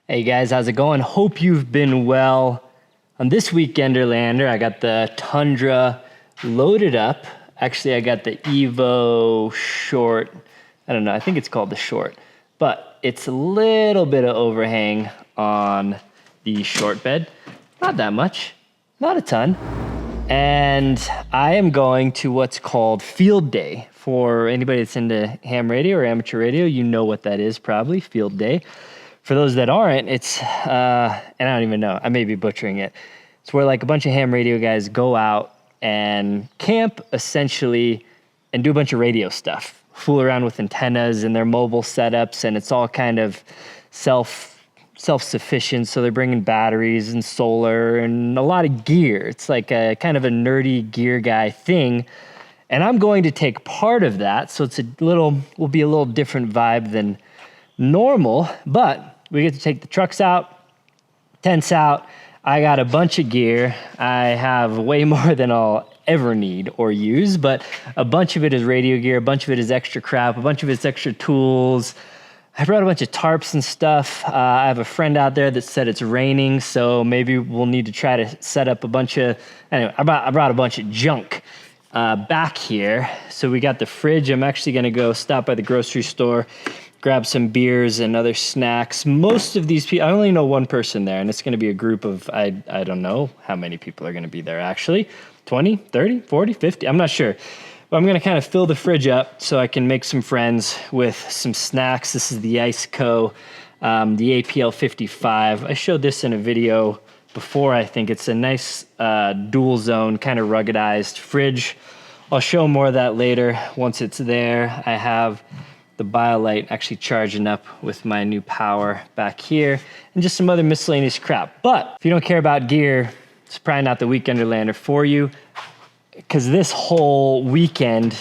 Hey guys, how's it going? Hope you've been well. On this Weekenderlander, I got the Tundra loaded up. Actually, I got the Evo Short. I don't know, I think it's called the Short. But it's a little bit of overhang on the short bed. Not that much, not a ton. And I am going to what's called field day. For anybody that's into ham radio or amateur radio, you know what that is probably, field day. For those that aren't, it's, and I don't even know, I may be butchering it. It's where like a bunch of ham radio guys go out and camp essentially and do a bunch of radio stuff. Fool around with antennas and their mobile setups, and it's all kind of self-sufficient. So they're bringing batteries and solar and a lot of gear. It's like a kind of a nerdy gear guy thing. And I'm going to take part of that. So it's will be a little different vibe than normal, but we get to take the trucks out, tents out. I got a bunch of gear. I have way more than I'll ever need or use, but a bunch of it is radio gear, a bunch of it is extra crap, a bunch of it's extra tools. I brought a bunch of tarps and stuff. I have a friend out there that said it's raining, so maybe we'll need to try to set up a bunch of, anyway, I brought a bunch of junk back here. So we got the fridge. I'm actually gonna go stop by the grocery store, grab some beers and other snacks. Most of these people, I only know one person there, and it's going to be a group of, I don't know how many people are going to be there actually, 20, 30, 40, 50, I'm not sure. But I'm going to kind of fill the fridge up so I can make some friends with some snacks. This is the Ice Co, the APL 55. I showed this in a video before, I think. It's a nice dual zone, kind of ruggedized fridge. I'll show more of that later once it's there. I have the BioLite actually charging up with my new power back here, and just some other miscellaneous crap. But if you don't care about gear, it's probably not the Weekenderlander for you, because this whole weekend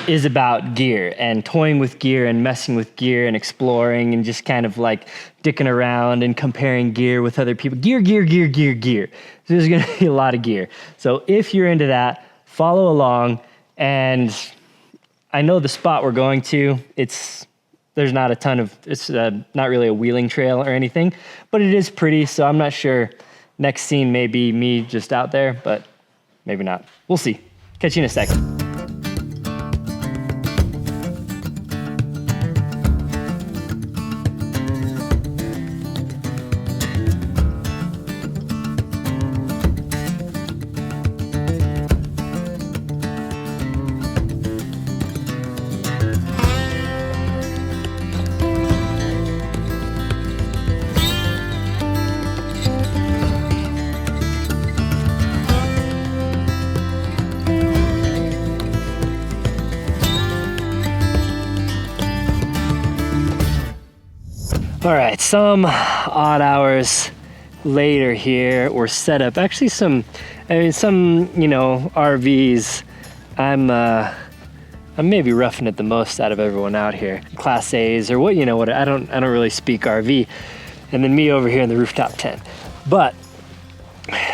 is about gear and toying with gear and messing with gear and exploring and just kind of like dicking around and comparing gear with other people. Gear. There's gonna be a lot of gear. So if you're into that, follow along. And I know the spot we're going to, there's not a ton of, it's not really a wheeling trail or anything, but it is pretty, so I'm not sure. Next scene may be me just out there, but maybe not. We'll see. Catch you in a second. All right, some odd hours later here, we're set up. Actually, some RVs. I'm maybe roughing it the most out of everyone out here. Class A's or what, I don't really speak RV. And then me over here in the rooftop tent. But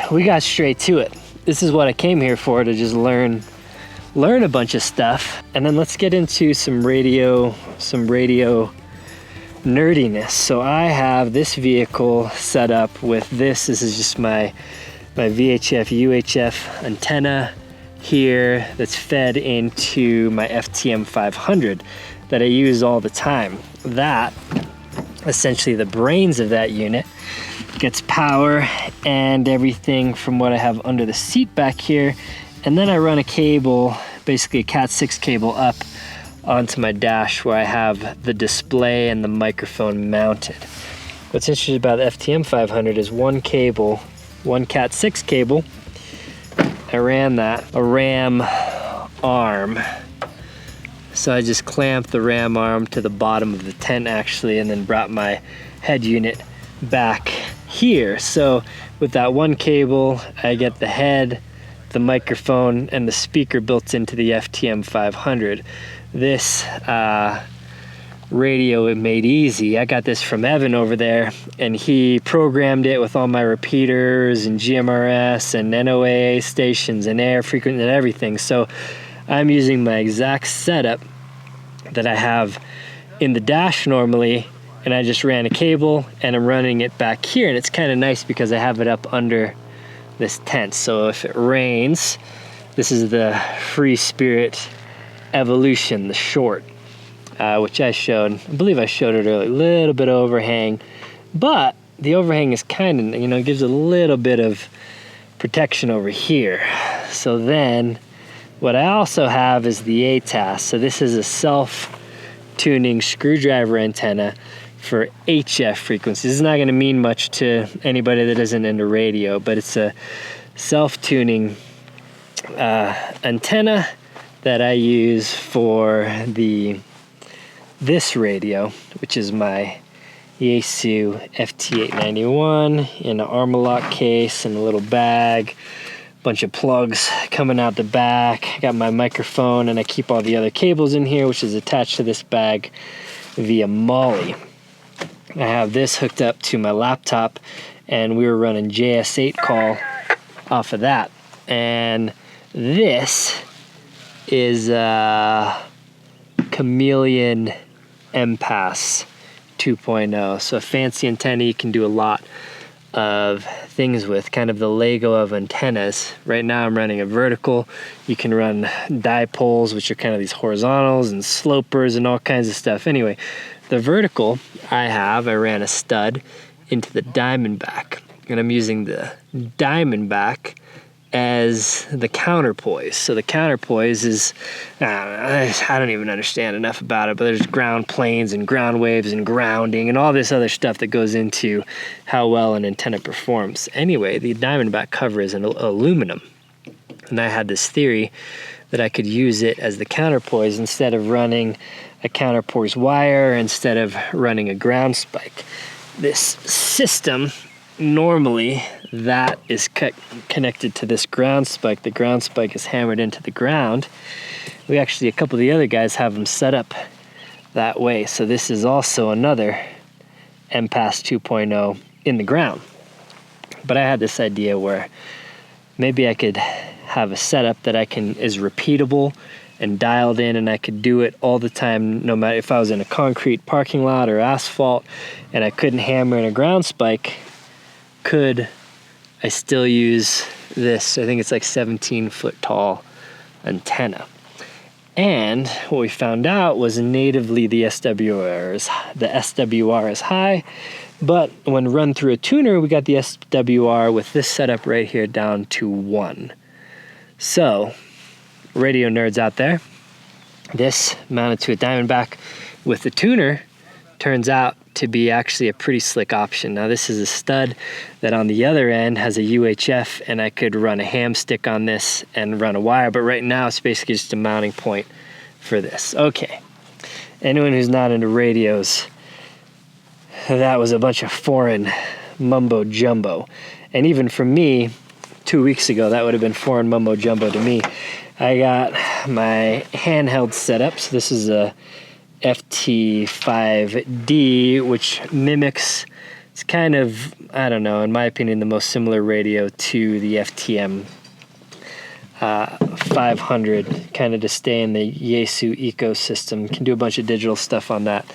we got straight to it. This is what I came here for, to just learn a bunch of stuff. And then let's get into some radio nerdiness. So I have this vehicle set up with this is just my VHF UHF antenna here that's fed into my FTM 500 that I use all the time. That, essentially the brains of that unit, gets power and everything from what I have under the seat back here. And then I run a cable, basically a Cat 6 cable, up onto my dash where I have the display and the microphone mounted. What's interesting about the FTM 500 is one cable, one Cat 6 cable. I ran that, a ram arm. So I just clamped the ram arm to the bottom of the tent actually, and then brought my head unit back here. So with that one cable, I get the head, the microphone, and the speaker built into the FTM 500. This radio it made easy. I got this from Evan over there, and he programmed it with all my repeaters and GMRS and NOAA stations and air frequency and everything. So I'm using my exact setup that I have in the dash normally and I just ran a cable and I'm running it back here, and it's kind of nice because I have it up under this tent. So if it rains, this is the Free Spirit Evolution, the short, which I believe I showed it earlier. A little bit of overhang, but the overhang is kind of, gives a little bit of protection over here. So then what I also have is the ATAS. So this is a self-tuning screwdriver antenna for HF frequencies. This is not going to mean much to anybody that isn't into radio, but it's a self-tuning antenna that I use for this radio, which is my Yaesu FT891 in an Armalock case and a little bag, bunch of plugs coming out the back. I got my microphone, and I keep all the other cables in here, which is attached to this bag via MOLLE. I have this hooked up to my laptop, and we were running JS8 call off of that. And this is Chameleon MPass 2.0. So a fancy antenna you can do a lot of things with, kind of the Lego of antennas. Right now I'm running a vertical. You can run dipoles, which are kind of these horizontals, and slopers and all kinds of stuff. Anyway, the vertical I ran a stud into the Diamondback, and I'm using the Diamondback as the counterpoise. So the counterpoise is, I don't even understand enough about it, but there's ground planes and ground waves and grounding and all this other stuff that goes into how well an antenna performs. Anyway, the Diamondback cover is an aluminum, and I had this theory that I could use it as the counterpoise instead of running a counterpoise wire, instead of running a ground spike. This system, normally that is connected to this ground spike. The ground spike is hammered into the ground. We actually, a couple of the other guys have them set up that way. So this is also another MPass 2.0 in the ground. But I had this idea where maybe I could have a setup that is repeatable and dialed in, and I could do it all the time, no matter if I was in a concrete parking lot or asphalt and I couldn't hammer in a ground spike. Could I still use this? I think it's like 17-foot tall antenna. And what we found out was natively the SWR is high, but when run through a tuner, we got the SWR with this setup right here down to 1. So, radio nerds out there, this mounted to a Diamondback with the tuner turns out to be actually a pretty slick option. Now this is a stud that on the other end has a UHF, and I could run a ham stick on this and run a wire, but right now it's basically just a mounting point for this. Okay, anyone who's not into radios, that was a bunch of foreign mumbo jumbo. And even for me, 2 weeks ago, that would have been foreign mumbo jumbo to me. I got my handheld setup. So this is a FT5D, which mimics, it's kind of, I don't know, in my opinion, the most similar radio to the FTM 500, kind of to stay in the Yaesu ecosystem. Can do a bunch of digital stuff on that.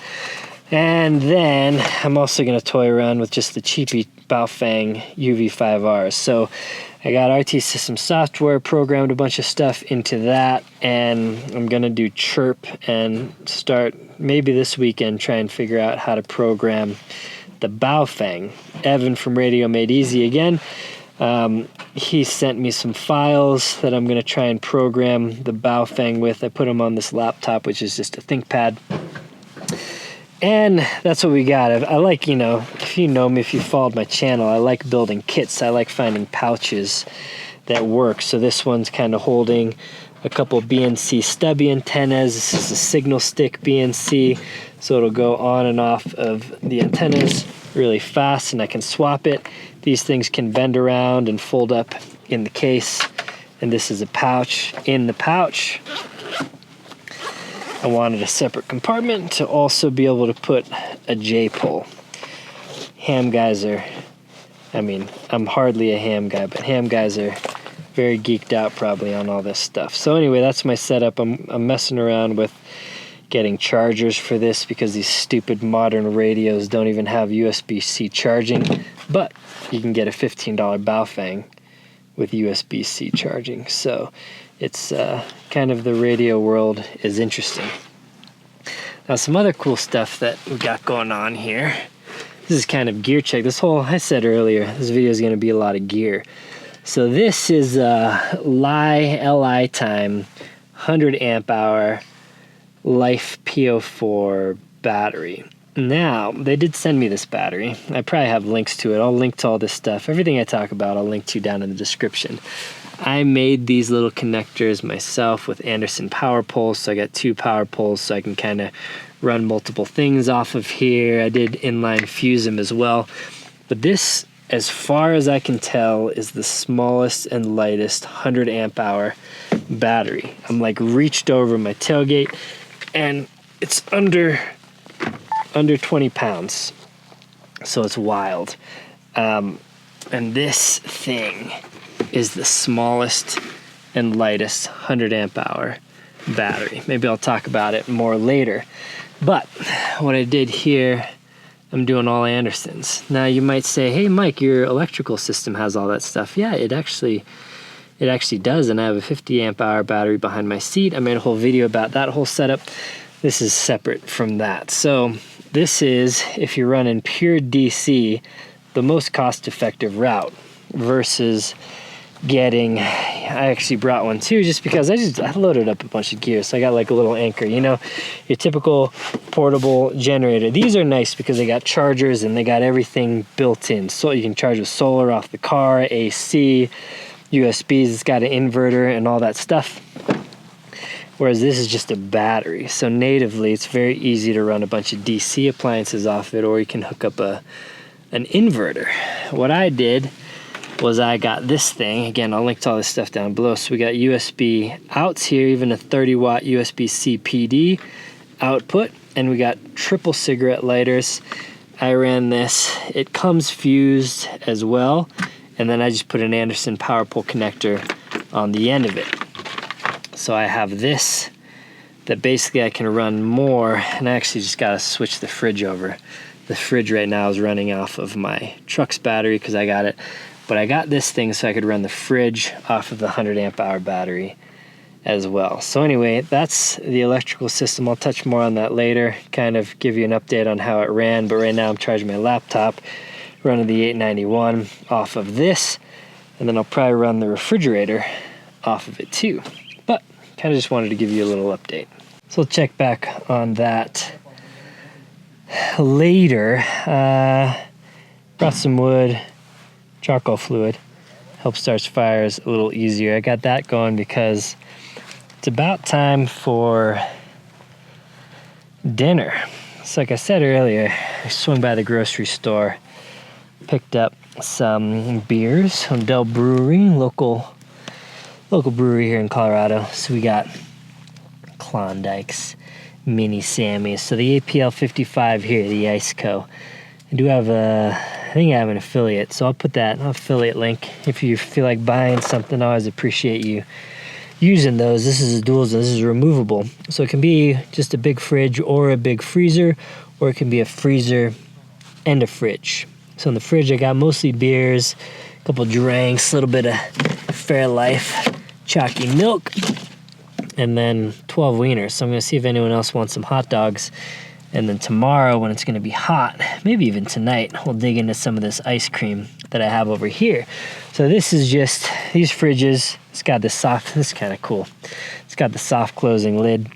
And then I'm also going to toy around with just the cheapy Baofeng UV5Rs. So I got RT System software, programmed a bunch of stuff into that, and I'm going to do chirp and start maybe this weekend try and figure out how to program the Baofeng. Evan from Radio Made Easy again. He sent me some files that I'm going to try and program the Baofeng with. I put them on this laptop, which is just a ThinkPad. And that's what we got. I like, if you know me, if you followed my channel, I like building kits. I like finding pouches that work. So this one's kind of holding a couple BNC stubby antennas. This is a signal stick BNC, so it'll go on and off of the antennas really fast, and I can swap it. These things can bend around and fold up in the case. And this is a pouch. In the pouch, I wanted a separate compartment to also be able to put a J-pole. Ham guys are, I'm hardly a ham guy, but ham guys are very geeked out probably on all this stuff. So anyway, that's my setup. I'm messing around with getting chargers for this because these stupid modern radios don't even have USB-C charging, but you can get a $15 Baofeng with USB-C charging. So it's kind of, the radio world is interesting. Now some other cool stuff that we got going on here. This is kind of gear check. This whole, I said earlier, this video is going to be a lot of gear. So this is a LI Time 100 amp hour Life PO4 battery. Now, they did send me this battery. I probably have links to it. I'll link to all this stuff. Everything I talk about, I'll link to down in the description. I made these little connectors myself with Anderson power poles. So I got 2 power poles so I can kind of run multiple things off of here. I did inline fuse them as well. But this, as far as I can tell, is the smallest and lightest 100 amp hour battery. I'm like reached over my tailgate and it's under 20 pounds. So it's wild. And this thing is the smallest and lightest 100 amp hour battery. Maybe I'll talk about it more later. But what I did here, I'm doing all Andersons. Now you might say, hey Mike, your electrical system has all that stuff. Yeah, it actually does, and I have a 50 amp hour battery behind my seat. I made a whole video about that whole setup. This is separate from that. So this is, if you're running pure DC, the most cost-effective route versus getting, I actually brought one too, just because I loaded up a bunch of gear. So I got like a little anchor, you know, your typical portable generator. These are nice because they got chargers and they got everything built in. So you can charge with solar off the car, AC, USBs, it's got an inverter and all that stuff. Whereas this is just a battery. So natively, it's very easy to run a bunch of DC appliances off it, or you can hook up an inverter. What I did was I got this thing. Again, I'll link to all this stuff down below. So we got USB outs here, even a 30 watt USB-C PD output, and we got triple cigarette lighters. I ran this. It comes fused as well, and then I just put an Anderson power pole connector on the end of it. So I have this that basically I can run more, and I actually just gotta switch the fridge over. The fridge right now is running off of my truck's battery because I got it. But I got this thing so I could run the fridge off of the 100 amp hour battery as well. So anyway, that's the electrical system. I'll touch more on that later, kind of give you an update on how it ran. But right now I'm charging my laptop, running the 891 off of this, and then I'll probably run the refrigerator off of it too. But kind of just wanted to give you a little update. So we'll check back on that later. Brought some wood, charcoal fluid, helps start fires a little easier. I got that going because it's about time for dinner. So like I said earlier, I swung by the grocery store, picked up some beers from Del Brewery, local brewery here in Colorado. So we got Klondikes, Mini Sammys. So the APL 55 here, the Ice Co. I do have I think I have an affiliate, so I'll put that affiliate link. If you feel like buying something, I always appreciate you using those. This is a dual, this is removable. So it can be just a big fridge or a big freezer, or it can be a freezer and a fridge. So in the fridge, I got mostly beers, a couple drinks, a little bit of Fairlife, chalky milk, and then 12 wieners. So I'm gonna see if anyone else wants some hot dogs. And then tomorrow, when it's gonna be hot, maybe even tonight, we'll dig into some of this ice cream that I have over here. So this is just these fridges. It's got this soft, this is kind of cool. It's got the soft closing lid.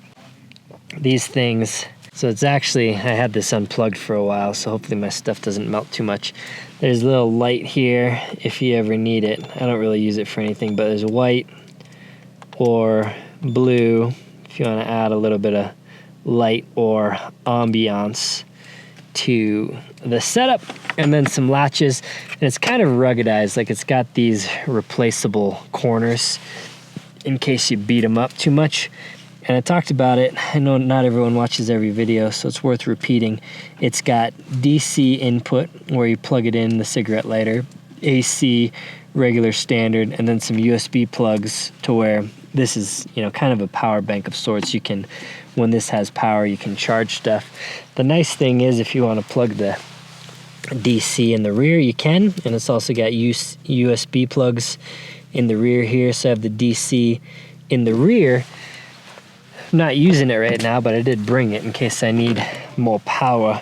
These things, so it's actually, I had this unplugged for a while, so hopefully my stuff doesn't melt too much. There's a little light here if you ever need it. I don't really use it for anything, but there's white or blue if you wanna add a little bit of light or ambiance to the setup, and then some latches. And it's kind of ruggedized, like it's got these replaceable corners in case you beat them up too much. And I talked about it. I know not everyone watches every video, so it's worth repeating. It's got DC input where you plug it in the cigarette lighter, AC, regular standard, and then some USB plugs to where this is, you know, kind of a power bank of sorts. You can when this has power, you can charge stuff. The nice thing is if you want to plug the DC in the rear, you can, and it's also got USB plugs in the rear here. So I have the DC in the rear. I'm not using it right now, but I did bring it in case I need more power,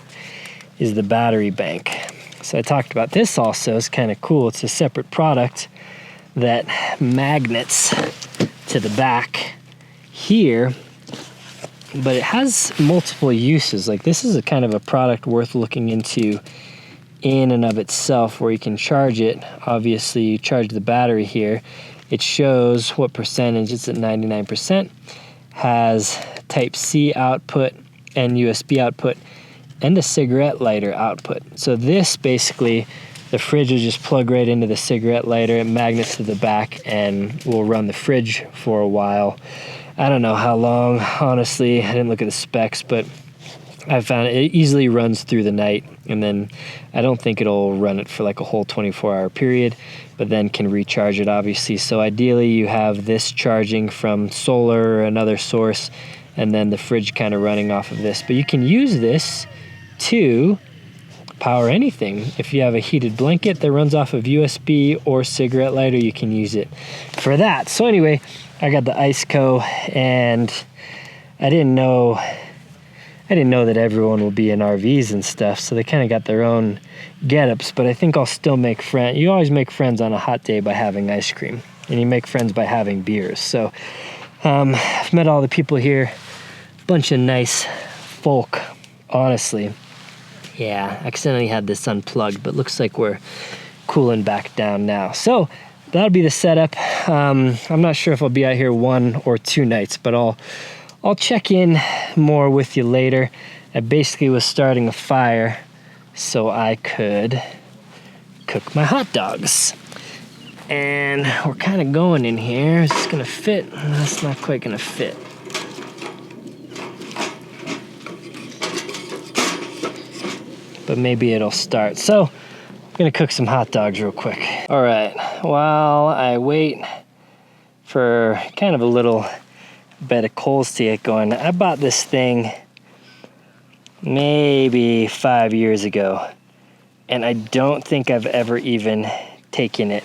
is the battery bank. So I talked about this also. It's kind of cool. It's a separate product that magnets to the back here, but it has multiple uses. Like, this is a kind of a product worth looking into in and of itself, where you can charge it. Obviously, you charge the battery here. It shows what percentage. It's at 99%. Has Type-C output and USB output and a cigarette lighter output. So this basically, the fridge will just plug right into the cigarette lighter. It magnets to the back and will run the fridge for a while. I don't know how long, honestly. I didn't look at the specs, but I found it easily runs through the night, and then I don't think it'll run it for like a whole 24-hour period, but then can recharge it, obviously. So ideally you have this charging from solar or another source, and then the fridge kind of running off of this. But you can use this to power anything. If you have a heated blanket that runs off of USB or cigarette lighter, you can use it for that. So anyway, I got the Iceco, and I didn't know that everyone will be in RVs and stuff, so they kind of got their own get-ups, but I think I'll still make friends. You always make friends on a hot day by having ice cream, and you make friends by having beers. So I've met all the people here, bunch of nice folk, honestly. Yeah, accidentally had this unplugged, but looks like we're cooling back down now. So that'll be the setup. I'm not sure if I'll be out here 1 or 2 nights, but I'll check in more with you later. I basically was starting a fire so I could cook my hot dogs. And we're kind of going in here. Is this gonna fit? That's not quite gonna fit. But maybe it'll start. So I'm gonna cook some hot dogs real quick. All right, while I wait for kind of a little bed of coals to get going, I bought this thing maybe 5 years ago, and I don't think I've ever even taken it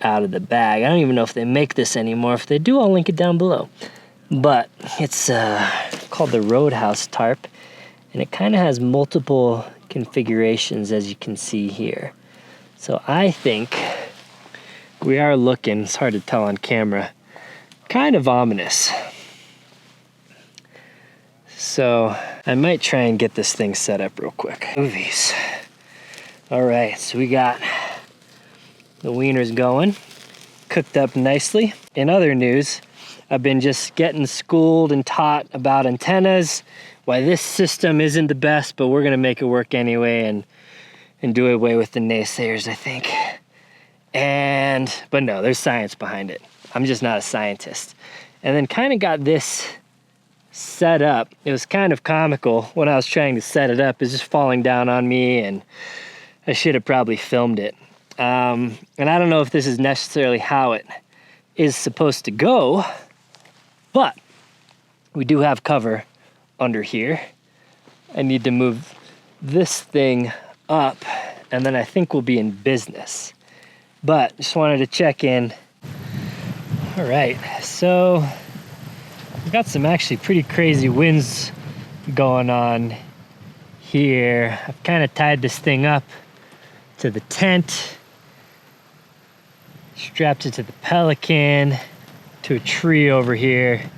out of the bag. I don't even know if they make this anymore. If they do, I'll link it down below. But it's called the Roadhouse tarp, and it kind of has multiple configurations, as you can see here. So I think we are looking, it's hard to tell on camera, kind of ominous. So I might try and get this thing set up real quick. Movies. All right, so we got the wieners going, cooked up nicely. In other news, I've been just getting schooled and taught about antennas, why this system isn't the best, but we're gonna make it work anyway and do away with the naysayers, I think. But no, there's science behind it. I'm just not a scientist. And then kind of got this set up. It was kind of comical when I was trying to set it up. It's just falling down on me, and I should have probably filmed it. And I don't know if this is necessarily how it is supposed to go, but we do have cover under here. I need to move this thing up, and then I think we'll be in business. But just wanted to check in. All right, so we've got some actually pretty crazy winds going on here. I've kind of tied this thing up to the tent, strapped it to the Pelican, to a tree over here.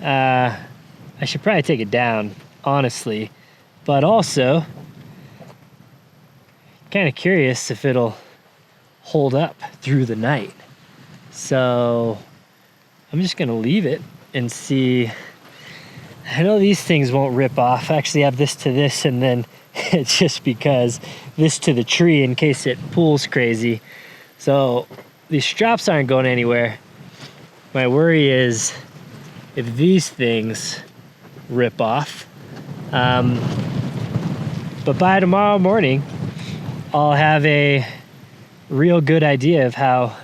I should probably take it down, honestly, but also kind of curious if it'll hold up through the night. So I'm just gonna leave it and see. I know these things won't rip off. I actually have this to this, and then it's just because this to the tree in case it pulls crazy. So these straps aren't going anywhere. My worry is if these things rip off. But by tomorrow morning, I'll have a real good idea of how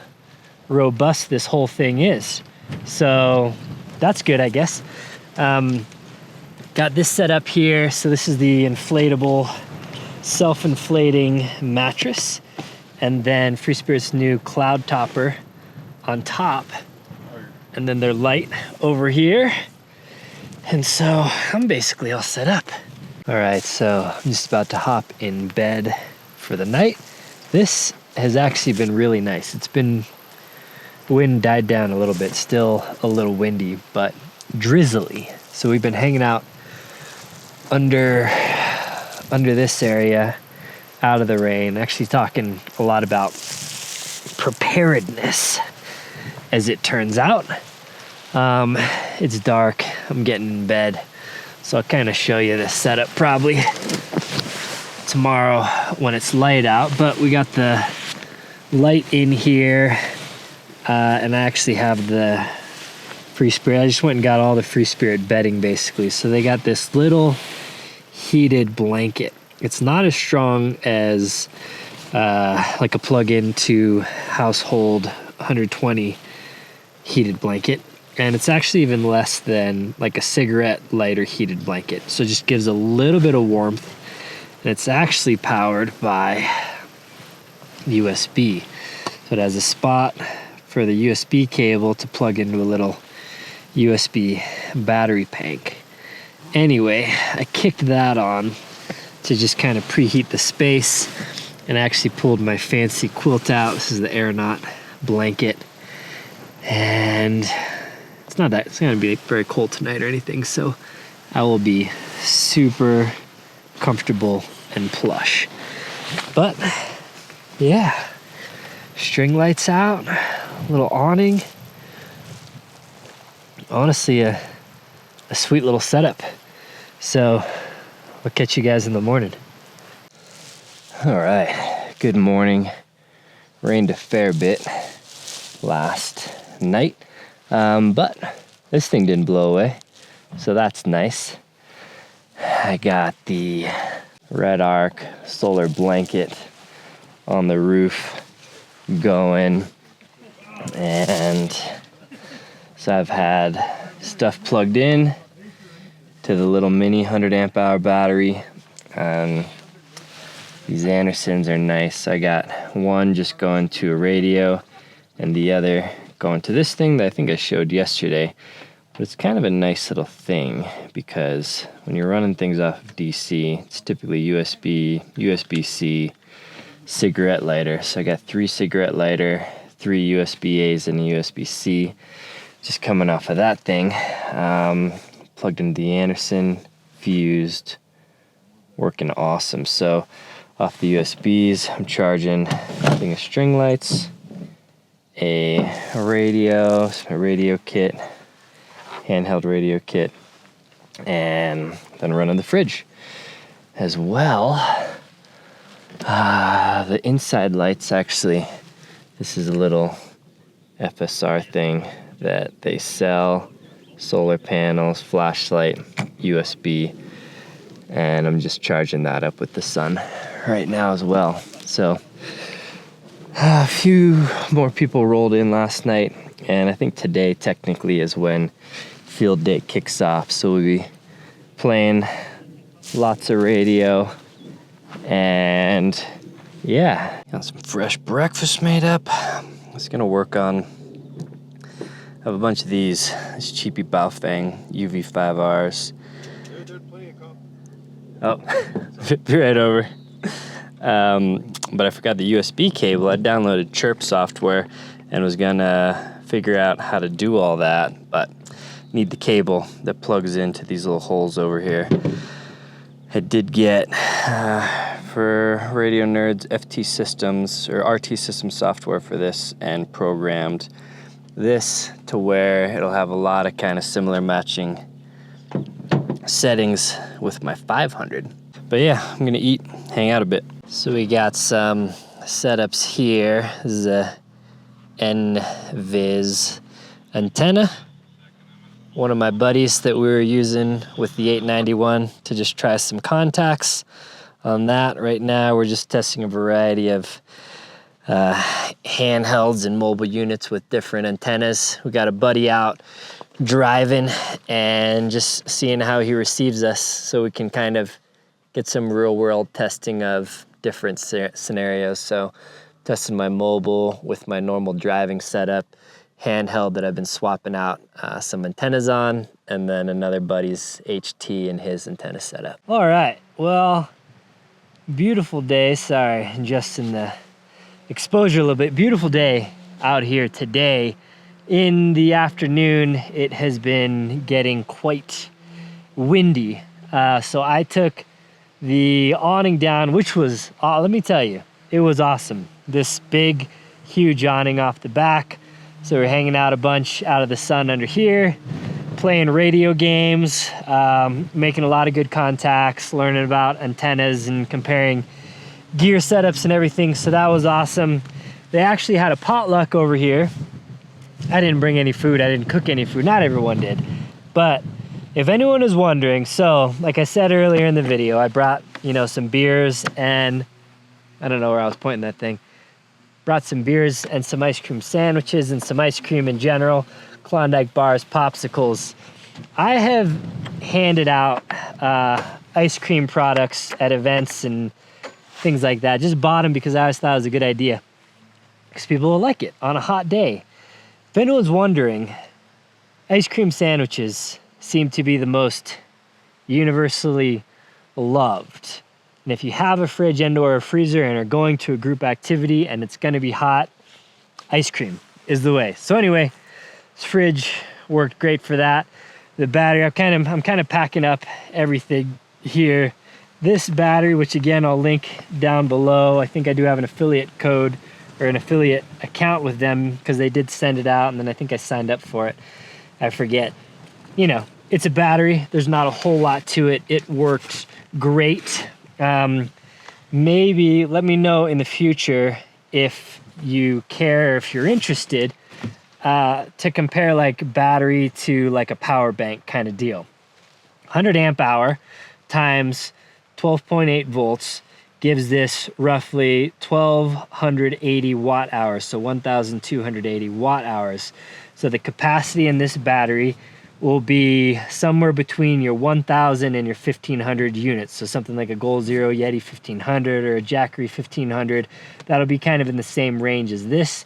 robust this whole thing is. So that's good, I guess. Got this set up here. So this is the inflatable, self-inflating mattress. And then Free Spirit's new cloud topper on top. And then their light over here. And so I'm basically all set up. All right, so I'm just about to hop in bed for the night. This has actually been really nice. It's been, the wind died down a little bit, still a little windy, but drizzly. So we've been hanging out under this area, out of the rain, actually talking a lot about preparedness, as it turns out. It's dark, I'm getting in bed, so I'll kind of show you this setup probably tomorrow when it's light out, but we got the light in here, and I actually have the Free Spirit. I just went and got all the Free Spirit bedding basically. So they got this little heated blanket. It's not as strong as like a plug-in to household 120 heated blanket. And it's actually even less than like a cigarette lighter heated blanket. So it just gives a little bit of warmth. And it's actually powered by USB. So it has a spot for the USB cable to plug into a little USB battery pack. Anyway, I kicked that on to just kind of preheat the space, and I actually pulled my fancy quilt out. This is the aeronaut blanket, and it's not gonna be very cold tonight or anything, so I will be super comfortable and plush. But yeah, string lights out, little awning. Honestly, a sweet little setup. So I'll catch you guys in the morning. All right, good morning. Rained a fair bit last night, but this thing didn't blow away, so that's nice. I got the Red Arc solar blanket on the roof going, and so I've had stuff plugged in to the little mini 100 amp hour battery. These Andersons are nice. I got one just going to a radio and the other going to this thing that I think I showed yesterday. But it's kind of a nice little thing because when you're running things off of DC, it's typically USB, USB-C, cigarette lighter. So I got 3 cigarette lighter, 3 USB-A's and a USB-C just coming off of that thing. Plugged into the Anderson, fused, working awesome. So off the USBs, I'm charging a thing of string lights, a radio, my radio kit, handheld radio kit, and then running the fridge as well. The inside lights, actually, this is a little FSR thing that they sell, solar panels, flashlight, USB, and I'm just charging that up with the sun right now as well. So a few more people rolled in last night, and I think today technically is when field day kicks off, so we'll be playing lots of radio, and yeah, got some fresh breakfast made up. I was gonna work on, I have a bunch of these cheapy Baofeng UV5Rs. Oh, be right over. But I forgot the USB cable. I downloaded Chirp software and was gonna figure out how to do all that, but need the cable that plugs into these little holes over here. I did get, for Radio Nerds, FT Systems or RT Systems software for this, and programmed this to where it'll have a lot of kind of similar matching settings with my 500. But yeah, I'm gonna eat, hang out a bit. So we got some setups here. This is a NVIS antenna. One of my buddies that we were using with the 891 to just try some contacts on that. Right now we're just testing a variety of handhelds and mobile units with different antennas. We got a buddy out driving and just seeing how he receives us so we can kind of get some real world testing of different scenarios. So testing my mobile with my normal driving setup, handheld that I've been swapping out some antennas on, and then another buddy's HT and his antenna setup. All right, well, beautiful day. Sorry, adjusting the exposure a little bit. Beautiful day out here today. In the afternoon, it has been getting quite windy. So I took the awning down, which was, let me tell you, it was awesome. This big, huge awning off the back. So we're hanging out a bunch out of the sun under here, playing radio games, making a lot of good contacts, learning about antennas and comparing gear setups and everything. So that was awesome. They actually had a potluck over here. I didn't bring any food. I didn't cook any food. Not everyone did. But if anyone is wondering, so like I said earlier in the video, I brought, some beers and I don't know where I was pointing that thing. Brought some beers and some ice cream sandwiches and some ice cream in general, Klondike bars, popsicles. I have handed out ice cream products at events and things like that. Just bought them because I always thought it was a good idea because people will like it on a hot day. If anyone's wondering, ice cream sandwiches seem to be the most universally loved. And if you have a fridge and or a freezer and are going to a group activity and it's gonna be hot, ice cream is the way. So anyway, this fridge worked great for that. The battery, I'm kind of packing up everything here. This battery, which again, I'll link down below. I think I do have an affiliate code or an affiliate account with them because they did send it out and then I think I signed up for it. I forget. It's a battery. There's not a whole lot to it. It worked great. Maybe let me know in the future if you care, if you're interested, to compare like battery to like a power bank kind of deal. 100 amp hour times 12.8 volts gives this roughly 1280 watt hours, so 1280 watt hours. So the capacity in this battery will be somewhere between your 1000 and your 1500 units. So something like a Goal Zero Yeti 1500 or a Jackery 1500, that'll be kind of in the same range as this.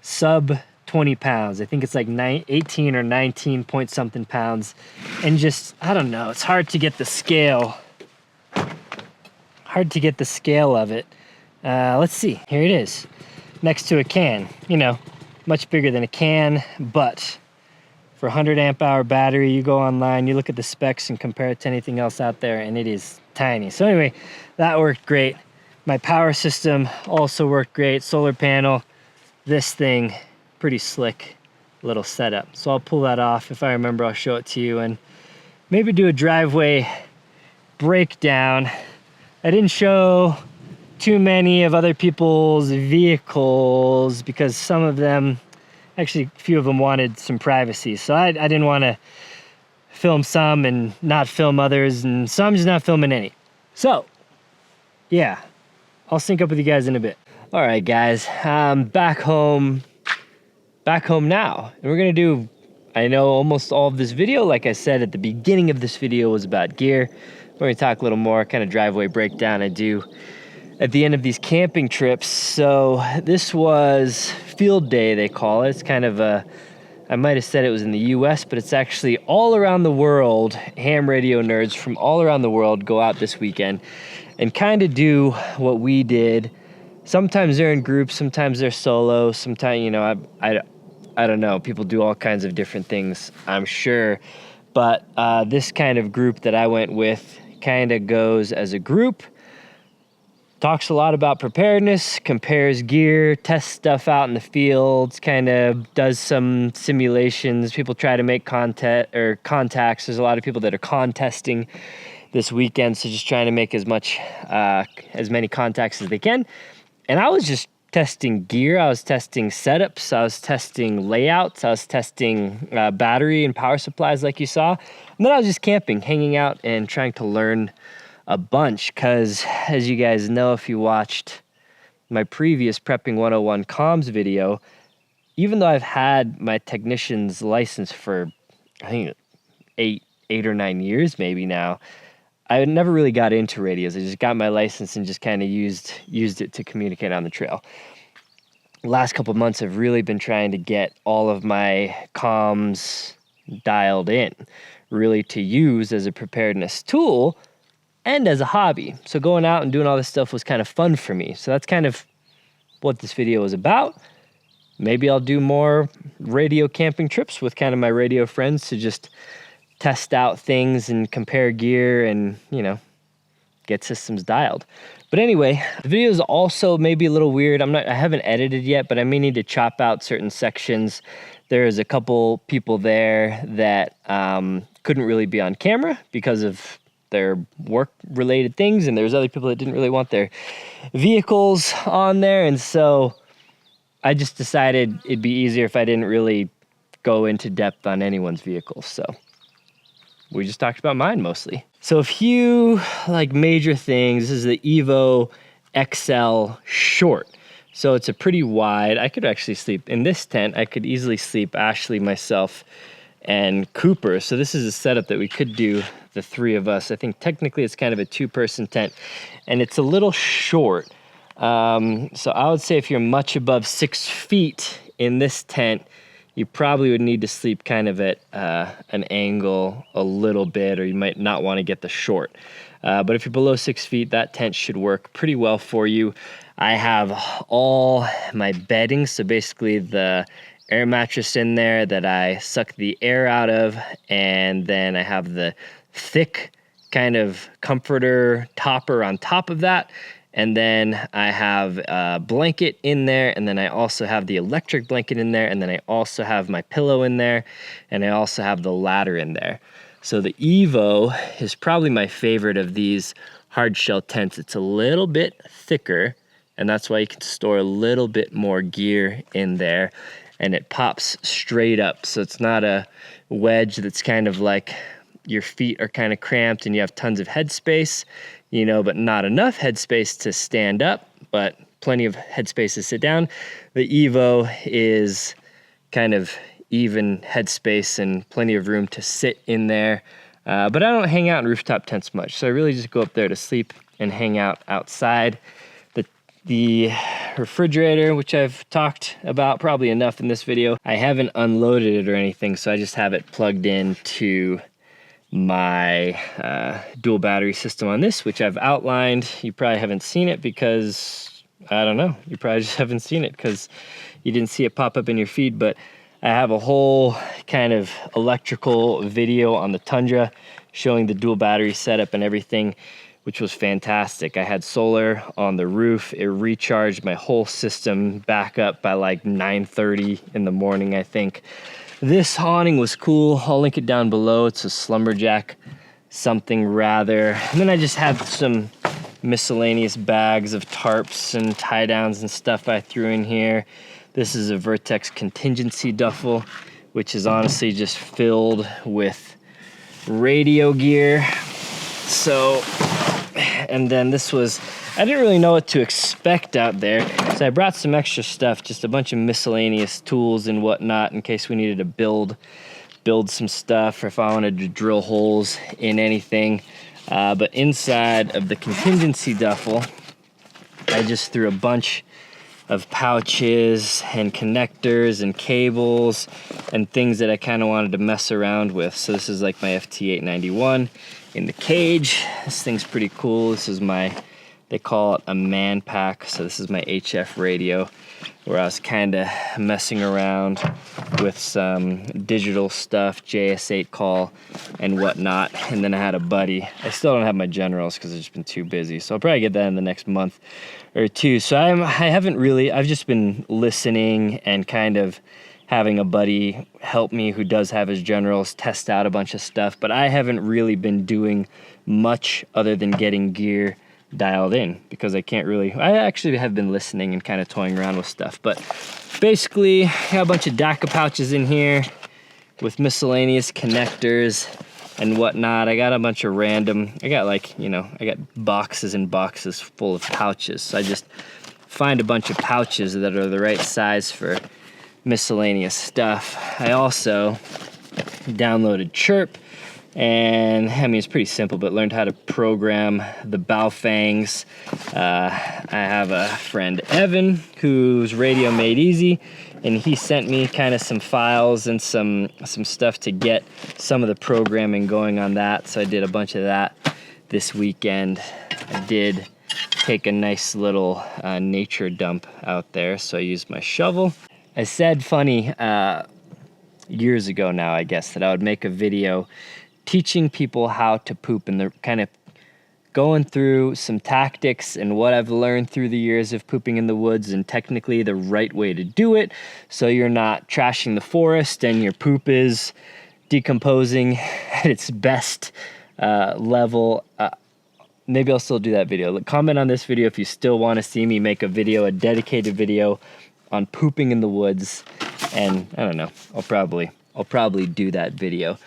Sub 20 pounds. I think it's like 18 or 19 point something pounds. And just, I don't know, it's hard to get the scale. Hard to get the scale of it. Let's see, here it is. Next to a can, much bigger than a can, but for 100 amp hour battery, you go online, you look at the specs and compare it to anything else out there, and it is tiny. So anyway, that worked great. My power system also worked great. Solar panel, this thing, pretty slick little setup. So I'll pull that off. If I remember, I'll show it to you and maybe do a driveway breakdown. I didn't show too many of other people's vehicles because some of them, actually a few of them wanted some privacy. So I didn't want to film some and not film others, and so I'm just not filming any. So yeah, I'll sync up with you guys in a bit. All right, guys, back home now. And we're gonna do, I know almost all of this video, like I said at the beginning of this video, was about gear. We're gonna talk a little more, kind of driveway breakdown I do at the end of these camping trips. So this was field day, they call it. It's kind of a, I might have said it was in the US, but it's actually all around the world. Ham radio nerds from all around the world go out this weekend and kind of do what we did. Sometimes they're in groups, sometimes they're solo, sometimes, I don't know, people do all kinds of different things, I'm sure. But this kind of group that I went with kind of goes as a group, talks a lot about preparedness, compares gear, tests stuff out in the fields, kind of does some simulations. People try to make contacts. There's a lot of people that are contesting this weekend, so just trying to make as many contacts as they can. And I was just testing gear, I was testing setups, I was testing layouts, I was testing battery and power supplies like you saw. And then I was just camping, hanging out and trying to learn a bunch, because as you guys know, if you watched my previous Prepping 101 comms video, even though I've had my technician's license for I think 8 or 9 years maybe now, I never really got into radios. I just got my license and just kind of used it to communicate on the trail. Last couple of months I've really been trying to get all of my comms dialed in, really to use as a preparedness tool and as a hobby. So going out and doing all this stuff was kind of fun for me. So that's kind of what this video is about. Maybe I'll do more radio camping trips with kind of my radio friends to just test out things and compare gear and, you know, get systems dialed. But anyway, the video is also maybe a little weird. I haven't edited yet, but I may need to chop out certain sections. There's a couple people there that couldn't really be on camera because of their work-related things, and there's other people that didn't really want their vehicles on there, and so I just decided it'd be easier if I didn't really go into depth on anyone's vehicles, so we just talked about mine mostly. So a few like major things. This is the Evo XL Short. So it's a pretty wide, I could actually sleep in this tent. I could easily sleep Ashley, myself, and Cooper. So this is a setup that we could do, the three of us. I think technically it's kind of a two-person tent, and it's a little short. So I would say if you're much above 6 feet in this tent, you probably would need to sleep kind of at an angle a little bit, or you might not want to get the short. But if you're below 6 feet, that tent should work pretty well for you. I have all my bedding, so basically the air mattress in there that I suck the air out of, and then I have the thick kind of comforter topper on top of that. And then I have a blanket in there, and then I also have the electric blanket in there, and then I also have my pillow in there, and I also have the ladder in there. So the Evo is probably my favorite of these hard shell tents. It's a little bit thicker, and that's why you can store a little bit more gear in there, and it pops straight up. So it's not a wedge that's kind of like your feet are kind of cramped and you have tons of headspace, you know, but not enough headspace to stand up, but plenty of headspace to sit down. The Evo is kind of even headspace and plenty of room to sit in there. But I don't hang out in rooftop tents much, so I really just go up there to sleep and hang out outside. The refrigerator, which I've talked about probably enough in this video, I haven't unloaded it or anything, so I just have it plugged into my dual battery system on this, which I've outlined. You probably haven't seen it because, I don't know, you probably just haven't seen it because you didn't see it pop up in your feed, but I have a whole kind of electrical video on the Tundra showing the dual battery setup and everything, which was fantastic. I had solar on the roof. It recharged my whole system back up by like 9:30 in the morning, I think. This awning was cool. I'll link it down below. It's a Slumberjack something rather. And then I just have some miscellaneous bags of tarps and tie downs and stuff I threw in here. This is a Vertex contingency duffel, which is honestly just filled with radio gear. So, and then this was, I didn't really know what to expect out there, so I brought some extra stuff, just a bunch of miscellaneous tools and whatnot in case we needed to build some stuff, or if I wanted to drill holes in anything. But inside of the contingency duffel, I just threw a bunch of pouches and connectors and cables and things that I kind of wanted to mess around with. So this is like my FT891 in the cage. This thing's pretty cool. This is my, they call it a man pack. So this is my HF radio, where I was kind of messing around with some digital stuff, JS8 call and whatnot. And then I had a buddy. I still don't have my generals because I've just been too busy. So I'll probably get that in the next month or two. So I haven't really, I've just been listening and kind of having a buddy help me who does have his generals test out a bunch of stuff, but I haven't really been doing much other than getting gear dialed in because I can't really, I actually have been listening and kind of toying around with stuff. But basically, I got a bunch of DACA pouches in here with miscellaneous connectors and whatnot. I got a bunch of random, I got like, you know, I got boxes and boxes full of pouches. So I just find a bunch of pouches that are the right size for miscellaneous stuff. I also downloaded Chirp, and I mean, it's pretty simple, but learned how to program the bow fangs. I have a friend, Evan, who's Radio Made Easy, and he sent me kind of some files and some stuff to get some of the programming going on that. So I did a bunch of that this weekend. I did take a nice little nature dump out there, so I used my shovel. I said funny years ago now, I guess, that I would make a video teaching people how to poop, and they're kind of going through some tactics and what I've learned through the years of pooping in the woods and technically the right way to do it, so you're not trashing the forest and your poop is decomposing at its best level. Maybe I'll still do that video. Comment on this video if you still want to see me make a video, a dedicated video on pooping in the woods, and I don't know, I'll probably do that video.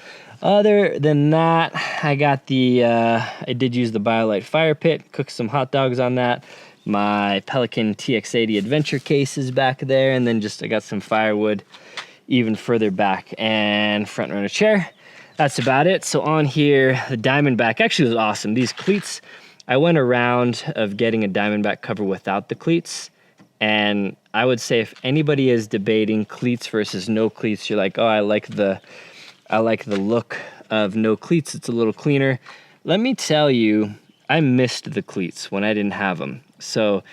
Other than that, I got I did use the BioLite fire pit, cooked some hot dogs on that. My Pelican TX80 adventure case is back there, and then I got some firewood even further back, and front runner chair. That's about it. So on here, the Diamondback actually was awesome. These cleats, I went around of getting a Diamondback cover without the cleats, and I would say if anybody is debating cleats versus no cleats, you're like, oh, I like the look of no cleats, it's a little cleaner. Let me tell you, I missed the cleats when I didn't have them. So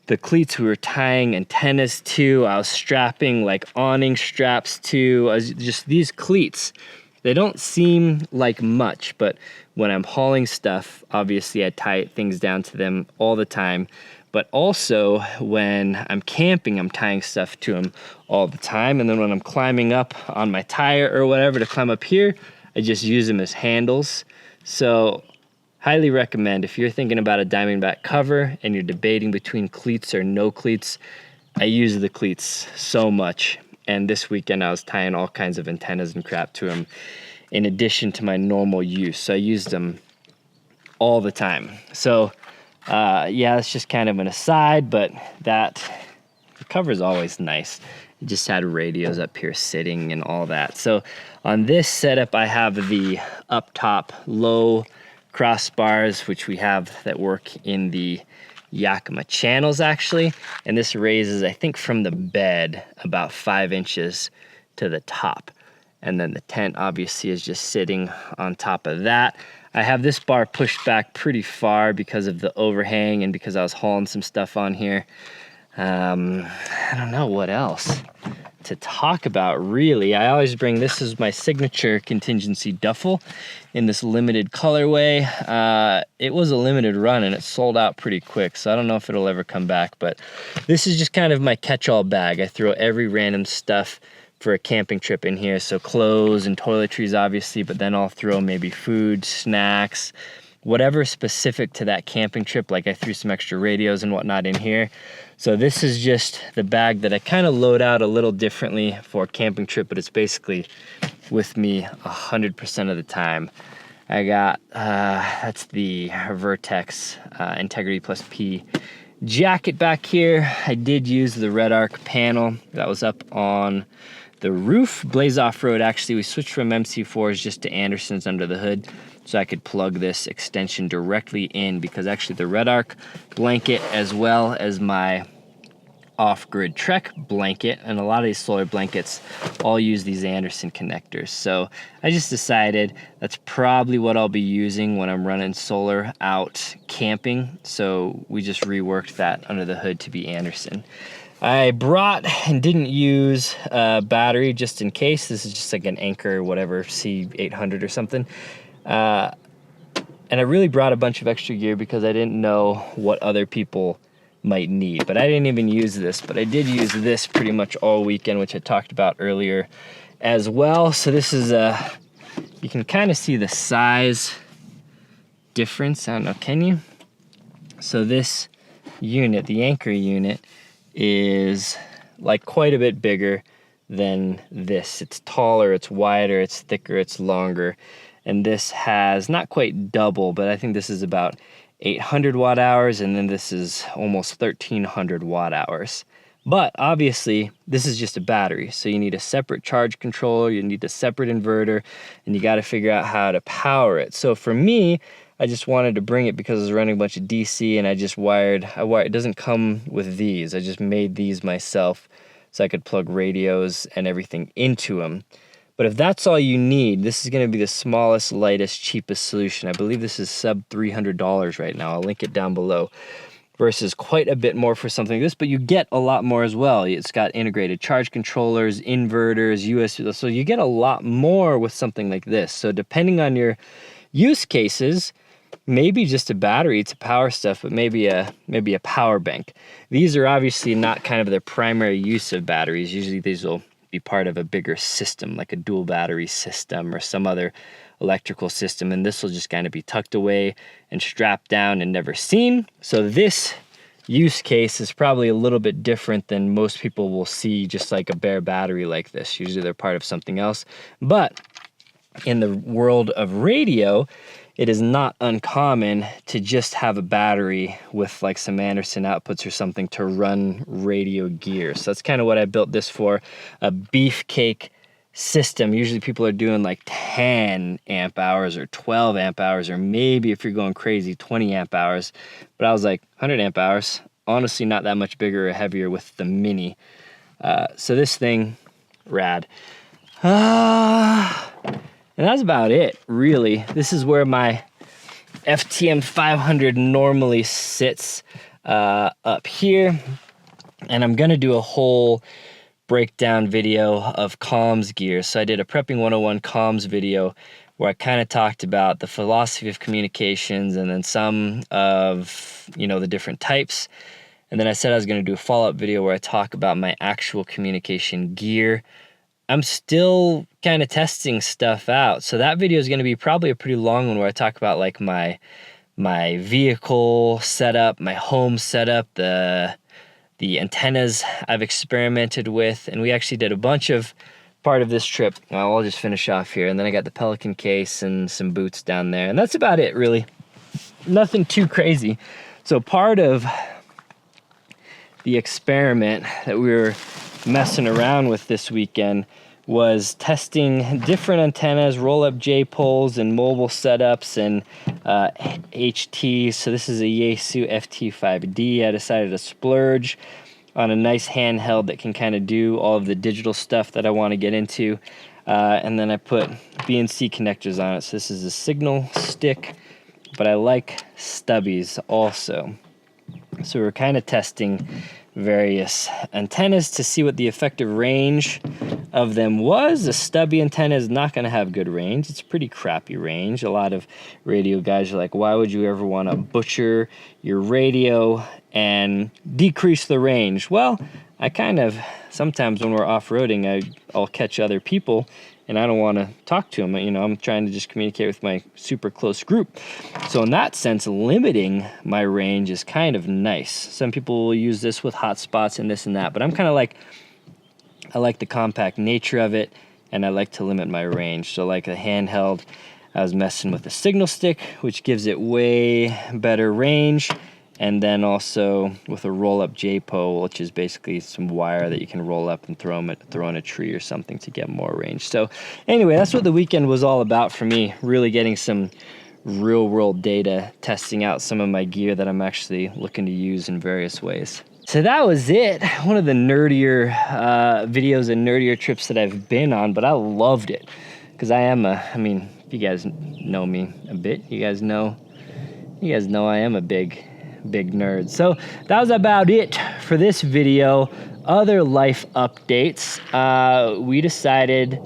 the cleats we were tying antennas to, I was strapping like awning straps to, just these cleats. They don't seem like much, but when I'm hauling stuff, obviously I tie things down to them all the time. But also when I'm camping, I'm tying stuff to them all the time. And then when I'm climbing up on my tire or whatever to climb up here, I just use them as handles. So highly recommend, if you're thinking about a Diamondback cover and you're debating between cleats or no cleats, I use the cleats so much. And this weekend I was tying all kinds of antennas and crap to them in addition to my normal use. So I used them all the time. So yeah, it's just kind of an aside, but the cover is always nice. It just had radios up here sitting and all that. So on this setup, I have the up top low crossbars, which we have that work in the Yakima channels actually. And this raises, I think, from the bed about 5 inches to the top. And then the tent obviously is just sitting on top of that. I have this bar pushed back pretty far because of the overhang and because I was hauling some stuff on here. I don't know what else to talk about really. I always bring, this is my signature contingency duffel in this limited colorway. It was a limited run and it sold out pretty quick, so I don't know if it'll ever come back, but this is just kind of my catch-all bag. I throw every random stuff for a camping trip in here, so clothes and toiletries obviously, but then I'll throw maybe food, snacks, whatever specific to that camping trip. Like I threw some extra radios and whatnot in here. So this is just the bag that I kind of load out a little differently for a camping trip, but it's basically with me 100% of the time. I got, that's the Vertex Integrity Plus P jacket back here. I did use the Red Arc panel that was up on the roof. Blaze Off-Road, actually, we switched from MC4s just to Andersons under the hood, so I could plug this extension directly in, because actually the Red Arc blanket, as well as my off-grid Trek blanket and a lot of these solar blankets, all use these Anderson connectors. So I just decided that's probably what I'll be using when I'm running solar out camping. So we just reworked that under the hood to be Anderson. I brought and didn't use a battery just in case. This is just like an Anchor, whatever, C800 or something. And I really brought a bunch of extra gear because I didn't know what other people might need. But I didn't even use this, but I did use this pretty much all weekend, which I talked about earlier as well. So this is you can kind of see the size difference. I don't know, can you? So this unit, the Anchor unit, is like quite a bit bigger than this. It's taller, it's wider, it's thicker, it's longer. And this has not quite double, but I think this is about 800 watt hours, and then this is almost 1300 watt hours. But obviously, this is just a battery. So you need a separate charge controller, you need a separate inverter, and you got to figure out how to power it. So for me, I just wanted to bring it because I was running a bunch of DC, and it doesn't come with these. I just made these myself so I could plug radios and everything into them. But if that's all you need, this is going to be the smallest, lightest, cheapest solution. I believe this is sub $300 right now. I'll link it down below. Versus quite a bit more for something like this, but you get a lot more as well. It's got integrated charge controllers, inverters, USB, so you get a lot more with something like this. So depending on your use cases, maybe just a battery to power stuff, but maybe a power bank. These are obviously not kind of the primary use of batteries. Usually these will be part of a bigger system, like a dual battery system or some other electrical system, and this will just kind of be tucked away and strapped down and never seen. So this use case is probably a little bit different than most people will see just like a bare battery like this. Usually they're part of something else. But in the world of radio, it is not uncommon to just have a battery with like some Anderson outputs or something to run radio gear. So that's kind of what I built this for, a beefcake system. Usually people are doing like 10 amp hours or 12 amp hours, or maybe if you're going crazy, 20 amp hours. But I was like 100 amp hours, honestly not that much bigger or heavier with the Mini. So this thing, rad. And that's about it, really. This is where my FTM 500 normally sits, up here. And I'm gonna do a whole breakdown video of comms gear. So I did a Prepping 101 comms video where I kind of talked about the philosophy of communications and then some of, the different types. And then I said I was going to do a follow-up video where I talk about my actual communication gear. I'm still kind of testing stuff out. So that video is going to be probably a pretty long one where I talk about like my vehicle setup, my home setup, the antennas I've experimented with, and we actually did a bunch of part of this trip. Well, I'll just finish off here, and then I got the Pelican case and some boots down there, and that's about it, really. Nothing too crazy. So part of the experiment that we were messing around with this weekend was testing different antennas, roll-up J-poles, and mobile setups, and HTs. So this is a Yaesu FT5D. I decided to splurge on a nice handheld that can kind of do all of the digital stuff that I want to get into. And then I put BNC connectors on it. So this is a signal stick, but I like stubbies also. So we're kind of testing various antennas to see what the effective range of them was. The stubby antenna is not going to have good range. It's pretty crappy range. A lot of radio guys are like, why would you ever want to butcher your radio and decrease the range? Well, I kind of, sometimes when we're off-roading, I'll catch other people and I don't want to talk to them. I'm trying to just communicate with my super close group. So in that sense, limiting my range is kind of nice. Some people will use this with hotspots and this and that, but I'm kind of like, I like the compact nature of it, and I like to limit my range. So like a handheld, I was messing with a signal stick, which gives it way better range, and then also with a roll-up J-pole, which is basically some wire that you can roll up and throw in a tree or something to get more range. So anyway, that's what the weekend was all about for me, really getting some real-world data, testing out some of my gear that I'm actually looking to use in various ways. So that was it. One of the nerdier videos and nerdier trips that I've been on, but I loved it because if you guys know me a bit, you guys know I am a big nerd. So that was about it for this video. Other life updates. We decided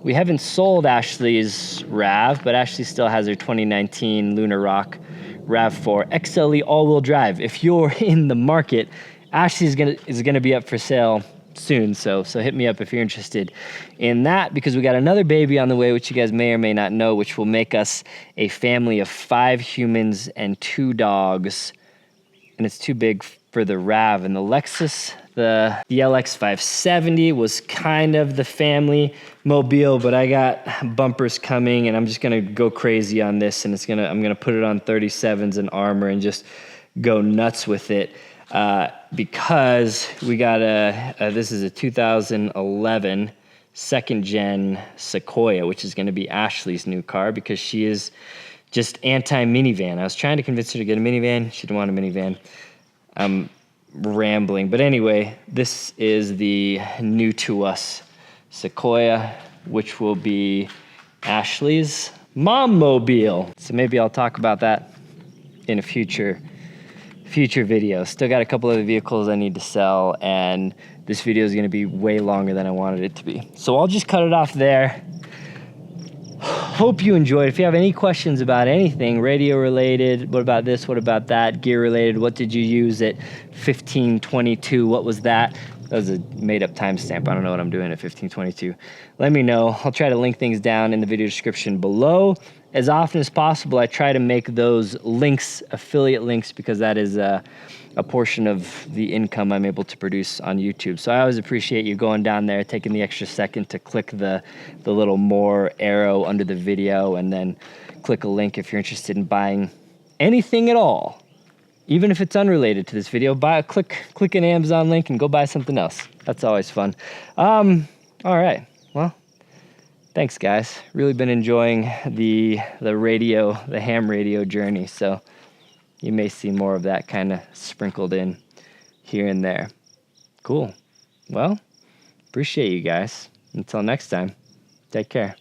we haven't sold Ashley's RAV, but Ashley still has her 2019 Lunar Rock RAV4 XLE all-wheel drive. If you're in the market, Ashley is gonna be up for sale soon, so hit me up if you're interested in that, because we got another baby on the way, which you guys may or may not know, which will make us a family of 5 humans and 2 dogs, and it's too big for the RAV. And the Lexus, the LX 570 was kind of the family mobile, but I got bumpers coming, and I'm just gonna go crazy on this, and I'm gonna put it on 37s and armor and just go nuts with it. because we got this is a 2011 second gen Sequoia, which is going to be Ashley's new car because she is just anti-minivan. I was trying to convince her to get a minivan. She didn't want a minivan. I'm rambling. But anyway, this is the new to us Sequoia, which will be Ashley's mom mobile. So maybe I'll talk about that in a future video. Still got a couple other vehicles I need to sell, and this video is going to be way longer than I wanted it to be. So I'll just cut it off there. Hope you enjoyed. If you have any questions about anything radio related, what about this, what about that, gear related, what did you use at 1522, what was that? That was a made-up timestamp. I don't know what I'm doing at 1522. Let me know. I'll try to link things down in the video description below. As often as possible, I try to make those links affiliate links because that is a portion of the income I'm able to produce on YouTube. So I always appreciate you going down there, taking the extra second to click the little more arrow under the video, and then click a link if you're interested in buying anything at all. Even if it's unrelated to this video, click an Amazon link and go buy something else. That's always fun. All right, well, thanks guys. Really been enjoying the ham radio journey. So you may see more of that kind of sprinkled in here and there. Cool. Well, appreciate you guys. Until next time, take care.